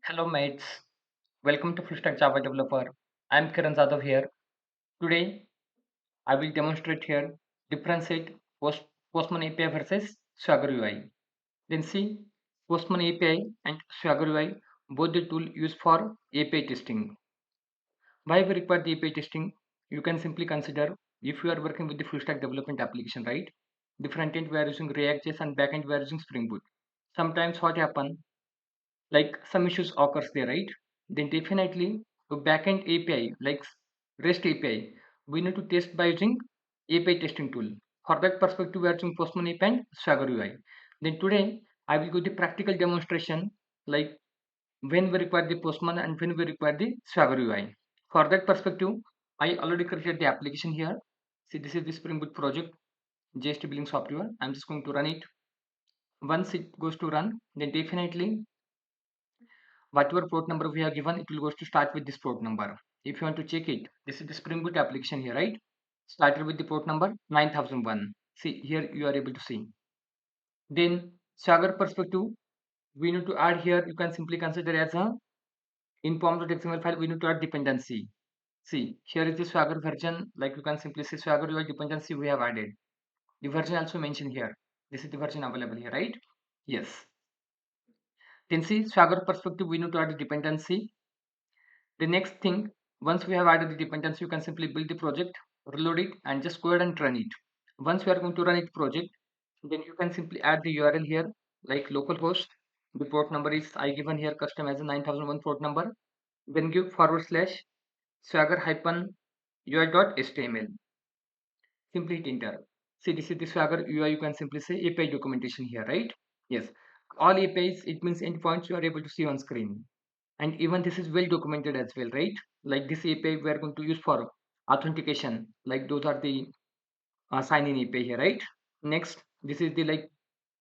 Hello mates, welcome to Full Stack Java Developer. I'm Kiran Zadav here. Today I will demonstrate here differentiate Postman API versus Swagger UI. Then see Postman API and Swagger UI both the tool used for API testing. Why we require the API testing? You can simply consider if you are working with the full stack development application, right? The front end we are using React.js and back end we are using Spring Boot. Sometimes what happen, like some issues occurs there, right? Then definitely a backend API like REST API, we need to test by using API testing tool. For that perspective, we are using Postman API and Swagger UI. Then today I will go the practical demonstration like when we require the Postman and when we require the Swagger UI. For that perspective, I already created the application here. See, this is the Spring Boot project, JST billing software. I'm just going to run it. Once it goes to run, then definitely whatever port number we have given, it will go to start with this port number. If you want to check it, this is the Spring Boot application here, right? Started with the port number 9001. See, here you are able to see. Then Swagger perspective, we need to add here, you can simply consider as a in form.xml file, we need to add dependency. See, here is the Swagger version, like you can simply say Swagger UI dependency we have added. The version also mentioned here. This is the version available here, right? Yes. Then see, Swagger perspective, we need to add the dependency. The next thing, once we have added the dependency, you can simply build the project, reload it, and just go ahead and run it. Once we are going to run it project, then you can simply add the URL here, like localhost. The port number is I given here custom as a 9001 port number. Then give / swagger hyphen UI.html. Simply hit enter. See, this is the Swagger UI. You can simply say API documentation here, right? Yes. All APIs, it means endpoints you are able to see on screen. And even this is well documented as well, right? Like this API we are going to use for authentication, like those are the sign-in API here, right? Next, this is the like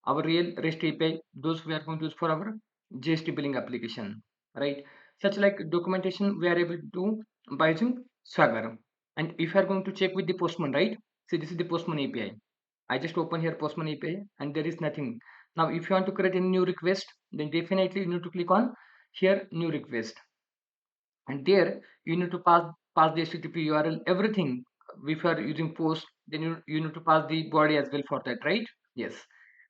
our real REST API, those we are going to use for our JST billing application, right? Such like documentation we are able to do by using Swagger. And if you are going to check with the Postman, right? See, this is the Postman API. I just open here Postman API and there is nothing. Now, if you want to create a new request, then definitely you need to click on here new request, and there you need to pass the HTTP URL, everything. If you are using post, then you need to pass the body as well for that, right? Yes.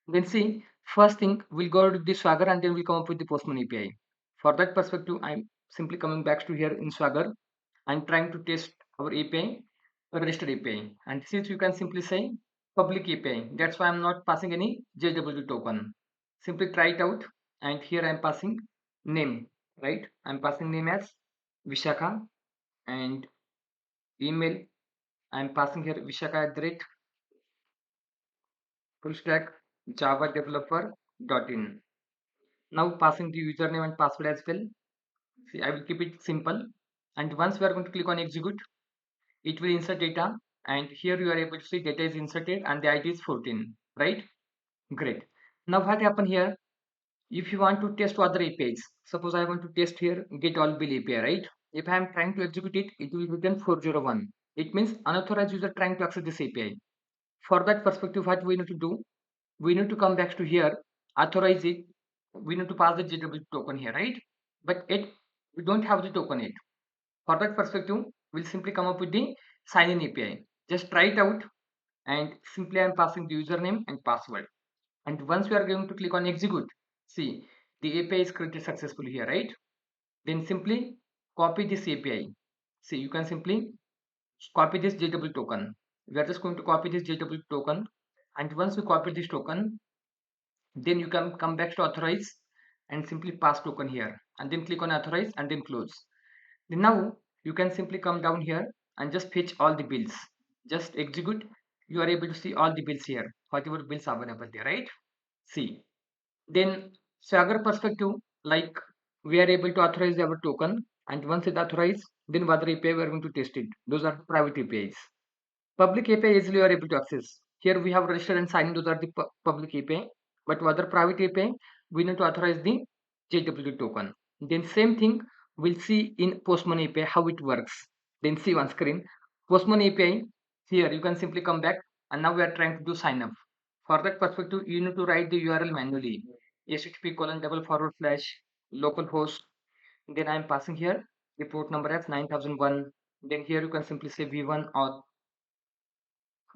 Then see, first thing we'll go to the Swagger and then we'll come up with the Postman API. For that perspective, I'm simply coming back to here in Swagger. I'm trying to test our API, a registered API, and since you can simply say public API, that's why I'm not passing any JW token. Simply try it out, and here I'm passing name, right? I'm passing name as Vishaka, and email I'm passing here Vishaka at the rate fullstack Java developer.in. Now passing the username and password as well. See, I will keep it simple. And once we are going to click on execute, it will insert data. And here you are able to see data is inserted and the ID is 14, right? Great. Now what happened here? If you want to test other APIs, suppose I want to test here get all bill API, right? If I am trying to execute it, it will return 401. It means unauthorized user trying to access this API. For that perspective, what we need to do, we need to come back to here, authorize it. We need to pass the JW token here, right? But we don't have the token yet. For that perspective, we'll simply come up with the sign in API. Just try it out, and simply I'm passing the username and password. And once we are going to click on execute, see, the API is created successfully here, right? Then simply copy this API. See, you can simply copy this JW token. We are just going to copy this JW token, and once we copy this token, then you can come back to authorize and simply pass token here, and then click on authorize and then close. Then now you can simply come down here and just fetch all the bills. Just execute. You are able to see all the bills here, whatever bills are available there, right? See. Then Swagger perspective, like we are able to authorize our token, and once it authorized, then what API we are going to test it. Those are the private APIs. Public API easily you are able to access. Here we have registered and signed, those are the public API. But other private API, we need to authorize the JW token. Then same thing we'll see in Postman API how it works. Then see on screen. Postman API, here you can simply come back, and now we are trying to do sign up. For that perspective, you need to write the URL manually. HTTP:// localhost Then I'm passing here the port number as 9001. Then here you can simply say v1 auth,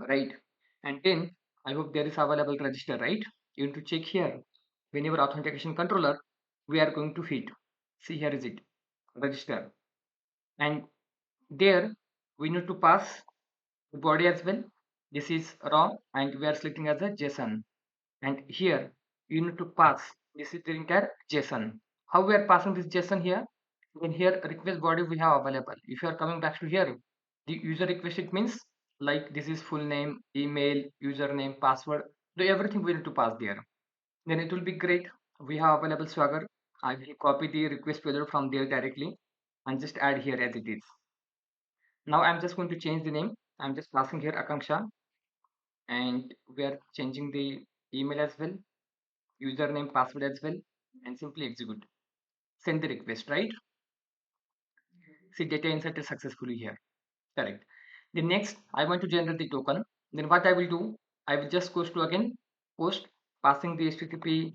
right? And then I hope there is available register, right? You need to check here. Whenever authentication controller, we are going to hit, see here is it, register, and there we need to pass the body as well. This is raw and we are selecting as a JSON, and here you need to pass, this is the entire JSON. How we are passing this JSON here? Then here request body we have available. If you are coming back to here, the user request, it means like this is full name, email, username, password, do everything we need to pass there. Then it will be great. We have available Swagger. I will copy the request payload from there directly and just add here as it is. Now I'm just going to change the name. I'm just passing here Akanksha, and we are changing the email as well, username, password as well, and simply execute. Send the request, right? See, data inserted successfully here. Correct. The next, I want to generate the token. Then what I will do, I will just go to again post, passing the HTTP,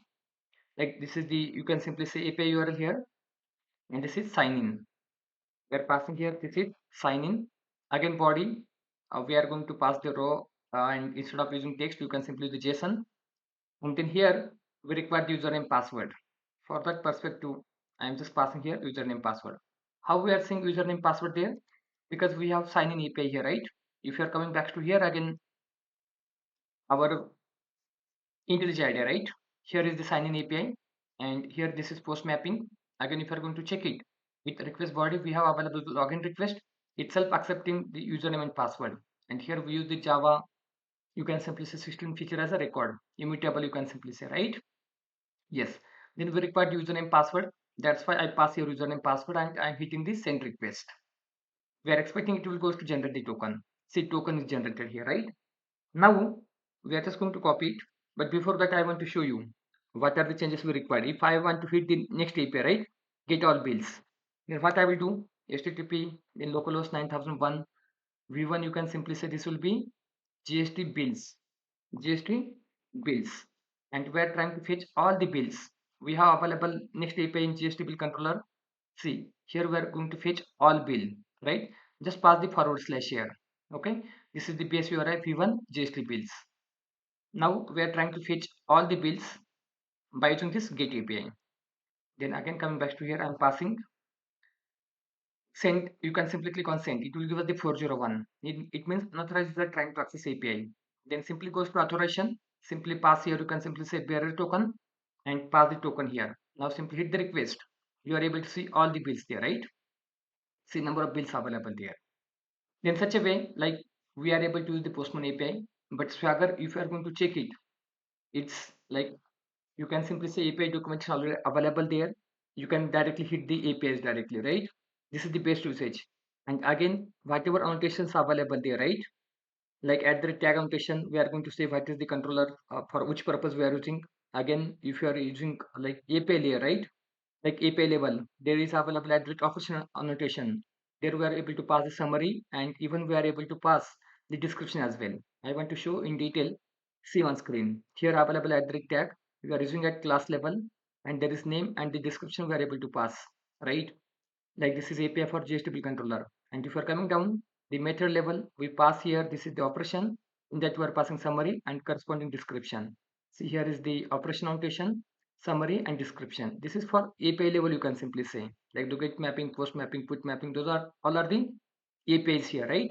like this is the, you can simply say API URL here, and this is sign in. We are passing here, this is sign in. Again body, we are going to pass the row, and instead of using text, you can simply use the JSON. And then here we require the username password. For that perspective, I am just passing here username password. How we are saying username password there? Because we have sign in API here, right? If you are coming back to here again, our IntelliJ IDEA, right? Here is the sign in API, and here this is post mapping. Again, if you are going to check it with request body, we have available login request itself accepting the username and password. And here we use the Java, you can simply say system feature as a record, immutable, you can simply say, right? Yes. Then we require username password. That's why I pass your username password and I'm hitting the send request. We are expecting it will go to generate the token. See, token is generated here, right? Now we are just going to copy it. But before that, I want to show you what are the changes we require. If I want to hit the next API, right? Get all bills. Then what I will do, HTTP, then localhost 9001, v1, you can simply say this will be GST bills. GST bills, and we are trying to fetch all the bills we have available next API in GST bill controller. See, here we are going to fetch all bill, right? Just pass the forward slash here. Okay, this is the base URI v1 GST bills. Now we are trying to fetch all the bills by using this get API. Then again coming back to here, I'm passing send. You can simply click on send. It will give us the 401. It means unauthorized user trying to access API. Then simply goes to authorization. Simply pass here. You can simply say bearer token and pass the token here. Now simply hit the request. You are able to see all the bills there, right? See number of bills available there. In such a way, like we are able to use the Postman API. But Swagger, if you are going to check it, it's like you can simply say API documentation already available there. You can directly hit the APIs directly, right? This is the best usage. And again, whatever annotations are available there, right? Like at the tag annotation, we are going to say what is the controller, for which purpose we are using. Again, if you are using like API layer, right? Like API level, there is available at the official annotation. There we are able to pass the summary, and even we are able to pass the description as well. I want to show in detail. See on screen. Here available at the tag, we are using at class level, and there is name and the description we are able to pass, right? Like this is API for GSTP controller. And if you are coming down the method level, we pass here, this is the operation, in that we are passing summary and corresponding description. See, here is the operation annotation, summary and description. This is for API level, you can simply say, like the get mapping, post mapping, put mapping, those are all are the APIs here, right?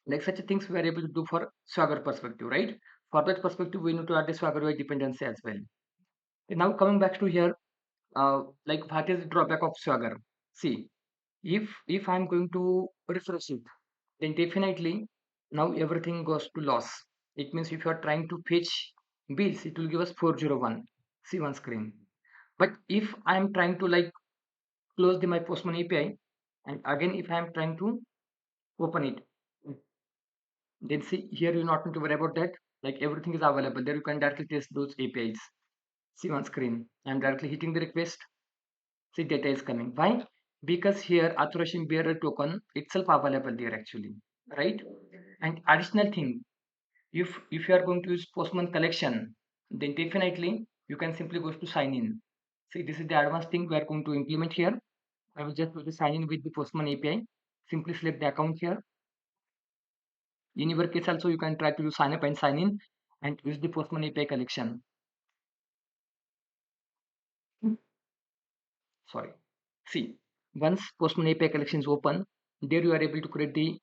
Like such things we are able to do for Swagger perspective, right? For that perspective, we need to add the Swagger UI dependency as well. And now coming back to here, like what is the drawback of Swagger? See, if I'm going to refresh it, then definitely now everything goes to loss. It means if you are trying to fetch bills, it will give us 401. See one screen. But if I'm trying to like close the my Postman API, and again if I'm trying to open it, then see here you not need to worry about that. Like everything is available there. You can directly test those APIs. See on screen. I'm directly hitting the request. See data is coming. Why? Because here authorization bearer token itself available there actually, right? And additional thing, if you are going to use Postman collection, then definitely you can simply go to sign in. See, this is the advanced thing we are going to implement here. I will just sign in with the Postman API. Simply select the account here. In your case also, you can try to sign up and sign in and use the Postman API collection. Sorry. See, once Postman API collection is open, there you are able to create the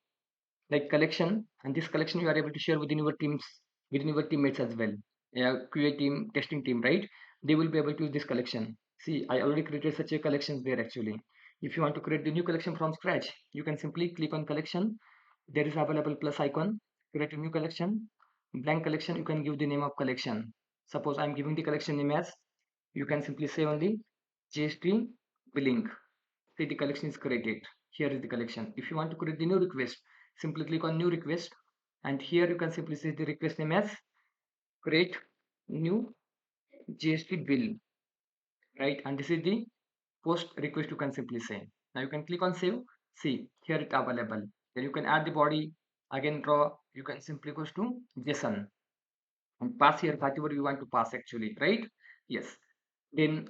collection, and this collection you are able to share within your teams, within your teammates as well. QA team, testing team, right? They will be able to use this collection. See, I already created such a collections there actually. If you want to create the new collection from scratch, you can simply click on collection. There is available plus icon, create a new collection, blank collection, you can give the name of collection. Suppose I'm giving the collection name as, you can simply say only GST billing. See, the collection is created. Here is the collection. If you want to create the new request, simply click on new request, and here you can simply say the request name as create new GST bill, right? And this is the post request, you can simply say. Now you can click on save. See, here it available. Then you can add the body, again draw, you can simply go to JSON and pass here whatever you want to pass actually, right? Yes. Then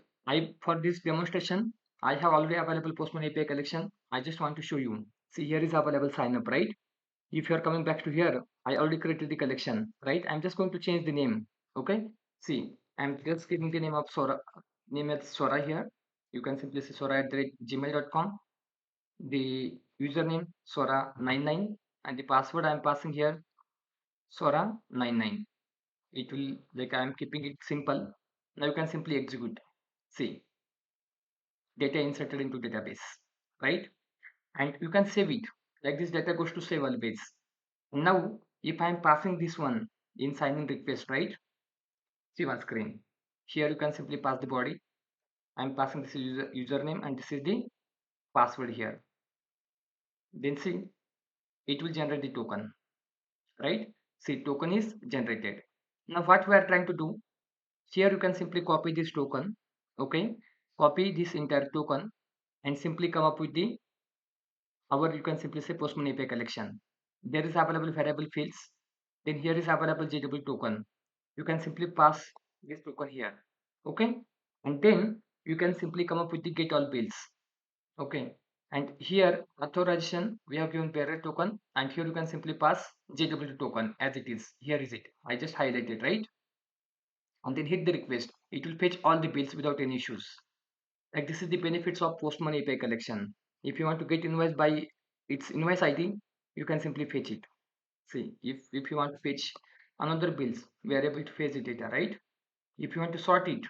for this demonstration, I have already available Postman API collection. I just want to show you. See, here is available sign up, right? If you are coming back to here, I already created the collection, right? I'm just going to change the name. Okay. See, I'm just giving the name of Sora, name as Sora here. You can simply say sora@gmail.com. The username Sora99, and the password I'm passing here Sora99. It will, like, I'm keeping it simple. Now you can simply execute. See, data inserted into database, right? And you can save it. Like, this data goes to save always. Now, if I'm passing this one in sign-in request, right? See one screen. Here you can simply pass the body. I'm passing this username, and this is the password here. Then see, it will generate the token, right? See, token is generated. Now what we are trying to do, here you can simply copy this token, okay? Copy this entire token and simply come up with the, or you can simply say Postman API collection. There is available variable fields. Then here is available JW token. You can simply pass this token here, okay? And then you can simply come up with the get all bills, okay? And here authorization, we have given bearer token, and here you can simply pass JW token as it is. Here is it. I just highlighted, right? And then hit the request. It will fetch all the bills without any issues. Like, this is the benefits of Postman API collection. If you want to get invoice by its invoice ID, you can simply fetch it. See, if you want to fetch another bills, we are able to fetch the data, right? If you want to sort it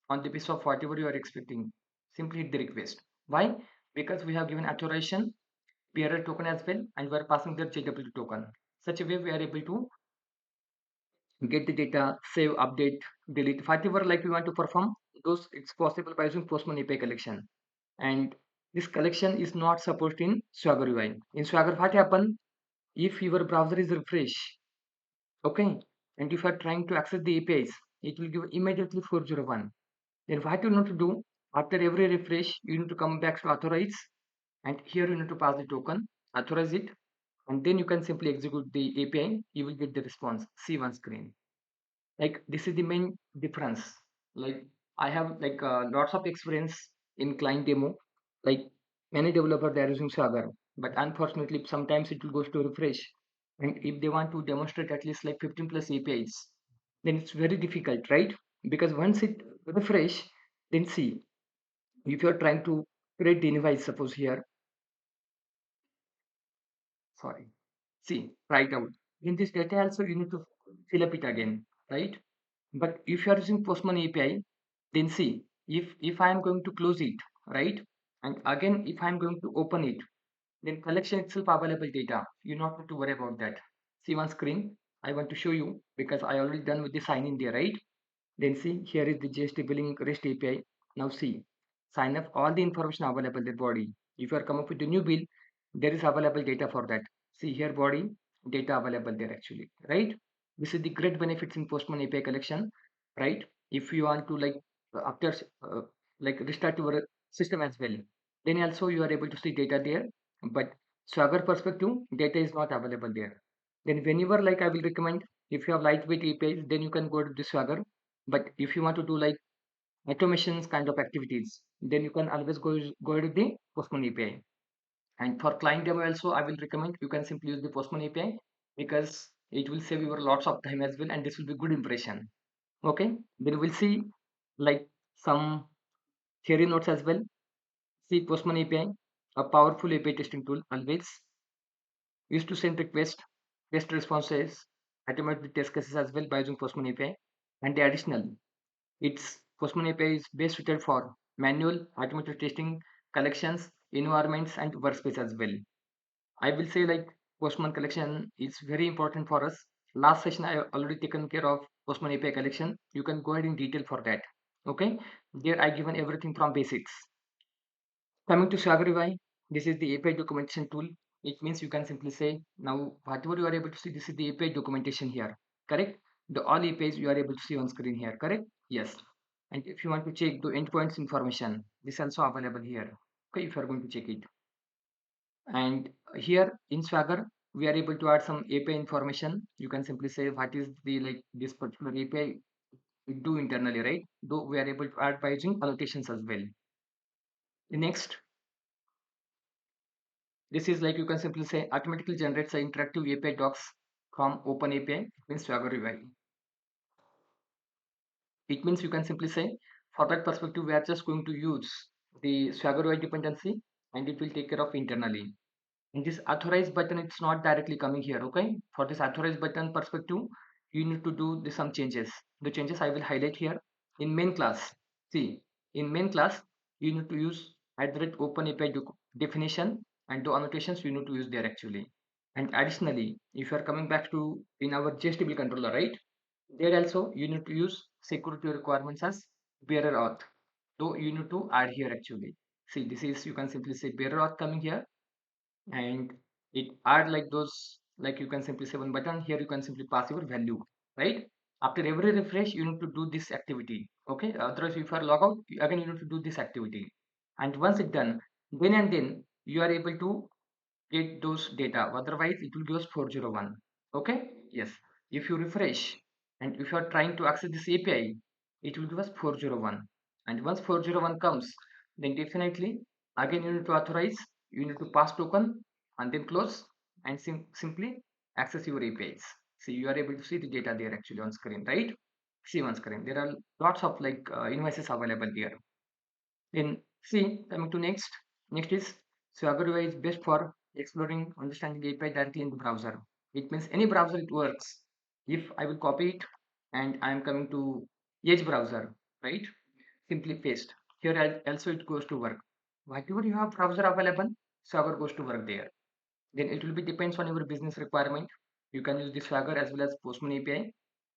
on the basis of whatever you are expecting, simply hit the request. Why? Because we have given authorization, bearer token as well, and we are passing the JW token. Such a way we are able to get the data, save, update, delete, whatever like we want to perform, those it's possible by using Postman API collection. And this collection is not supported in Swagger UI. In Swagger, what happen if your browser is refresh, okay, and if you are trying to access the APIs, it will give immediately 401. Then what you need to do, after every refresh, you need to come back to authorize, and here you need to pass the token, authorize it, and then you can simply execute the API. You will get the response. See one screen. Like, this is the main difference. Like, I have lots of experience in client demo. Like, many developers, they are using Swagger, but unfortunately sometimes it will go to refresh, and if they want to demonstrate at least like 15 plus APIs, then it's very difficult, right? Because once it refresh, then see, if you're trying to create the invoice, suppose here, sorry, see, write out in this data also, you need to fill up it again, right? But if you are using Postman API, then see, if I am going to close it, right, and again if I am going to open it, then collection itself available data. You not need to worry about that. See one screen. I want to show you because I already done with the sign in there, right? Then see, here is the GST billing REST API. Now see, sign up all the information available in the body. If you are come up with a new bill, there is available data for that. See here, body data available there actually, right? This is the great benefits in Postman API collection, right? If you want to after restart your system as well, then also you are able to see data there. But Swagger perspective, data is not available there. Then whenever, like, I will recommend, if you have lightweight APIs, then you can go to the Swagger. But if you want to do like automations kind of activities, then you can always go to the Postman API. And for client demo also, I will recommend you can simply use the Postman API because it will save you lots of time as well, and this will be good impression. Okay, then we'll see like some theory notes as well. See, Postman API, a powerful API testing tool, always used to send request, test responses, automate the test cases as well by using Postman API. And additionally, its Postman API is best suited for manual automated testing, collections, environments, and workspace as well. I will say like Postman collection is very important for us. Last session I already taken care of Postman API collection. You can go ahead in detail for that. Okay, there I given everything from basics. Coming to Swagger UI, this is the API documentation tool. It means you can simply say now whatever you are able to see, this is the API documentation here. Correct? The all APIs you are able to see on screen here. Correct? Yes. And if you want to check the endpoints information, this is also available here. Okay, if you are going to check it. And here in Swagger, we are able to add some API information. You can simply say what is the like this particular API we do internally, right? Though we are able to add by using annotations as well. The next, this is like you can simply say automatically generates an interactive API docs from Open API means Swagger UI. It means you can simply say for that perspective, we are just going to use the Swagger UI dependency and it will take care of internally. In this authorize button, it's not directly coming here. Okay, for this authorize button perspective, you need to do some changes. The changes I will highlight here. In main class, see, in main class you need to use @open API definition, and the annotations you need to use there actually. And additionally, if you are coming back to in our JSTB controller, right, there also you need to use security requirements as bearer auth, though you need to add here actually. See, this is you can simply say bearer auth coming here, and it add like those, like you can simply say one button here, you can simply pass your value, right? After every refresh you need to do this activity. Okay, otherwise if you are log out, again you need to do this activity, and once it's done, then and then you are able to get those data, otherwise it will give us 401. Okay, yes, if you refresh and if you are trying to access this API, it will give us 401, and once 401 comes, then definitely again you need to authorize, you need to pass token and then close, and simply access your APIs. See, you are able to see the data there actually on screen, right? See on screen there are lots of like invoices available here. Then see, coming to next is Swagger UI is best for exploring, understanding API directly in the browser. It means any browser it works. If I will copy it and I am coming to Edge browser, right? Simply paste. Here also it goes to work. Whatever you have browser available, Swagger goes to work there. Then it will be depends on your business requirement. You can use the Swagger as well as Postman API.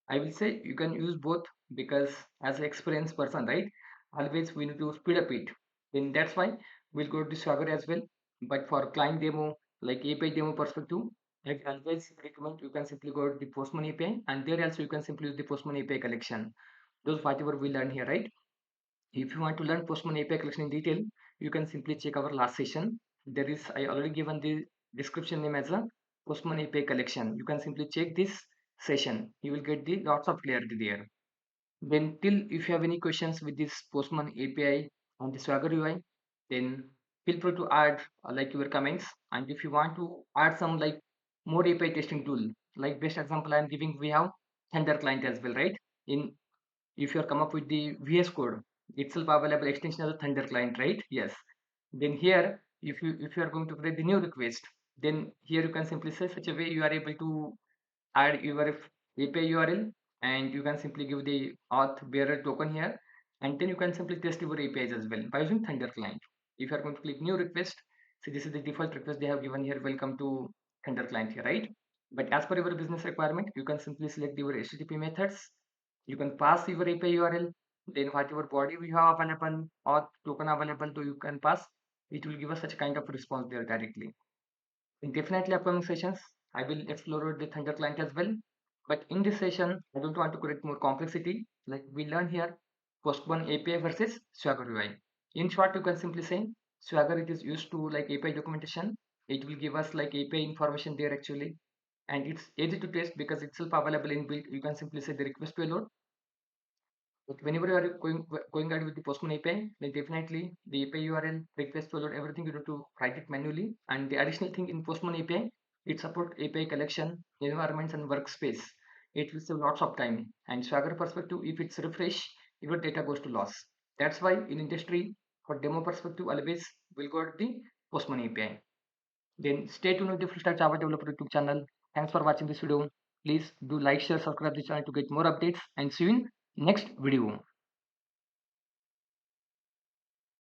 I will say you can use both because as an experienced person, right? Always we need to speed up it. Then that's why we'll go to Swagger as well. But for client demo, like API demo perspective, I always recommend you can simply go to the Postman API, and there also you can simply use the Postman API collection. Those whatever we learn here, right? If you want to learn Postman API collection in detail, you can simply check our last session. There is I already given the description name as a Postman API collection. You can simply check this session. You will get the lots of clarity there. Then till if you have any questions with this Postman API on the Swagger UI, then feel free to add like your comments. And if you want to add some like more API testing tool, like best example I am giving, we have Thunder client as well, right? In if you are come up with the VS Code itself available extension as a Thunder client, right? Yes. Then here, if you are going to create the new request, then here you can simply say such a way you are able to add your API URL, and you can simply give the auth bearer token here, and then you can simply test your APIs as well by using Thunder client. If you are going to click new request, see this is the default request they have given here. Welcome to Thunder client here, right? But as per your business requirement, you can simply select your HTTP methods. You can pass your API URL, then whatever body we have available or token available, to you can pass. It will give us such kind of response there directly. In definitely upcoming sessions, I will explore the Thunder client as well. But in this session, I don't want to create more complexity. Like we learn here, Postman API versus Swagger UI. In short, you can simply say Swagger it is used to like API documentation. It will give us like API information there actually, and it's easy to test because it's self available in build. You can simply say the request payload, But whenever you are going ahead with the Postman API, then definitely the API URL, request to load, everything you need to write it manually. And the additional thing in Postman API, it supports API collection, environments, and workspace. It will save lots of time. And Swagger perspective, if it's refresh, your data goes to loss. That's why in industry, for demo perspective, always will go at the Postman API. Then stay tuned with the Full Stack Java Developer YouTube channel. Thanks for watching this video. Please do like, share, subscribe this channel to get more updates, and see you in next video.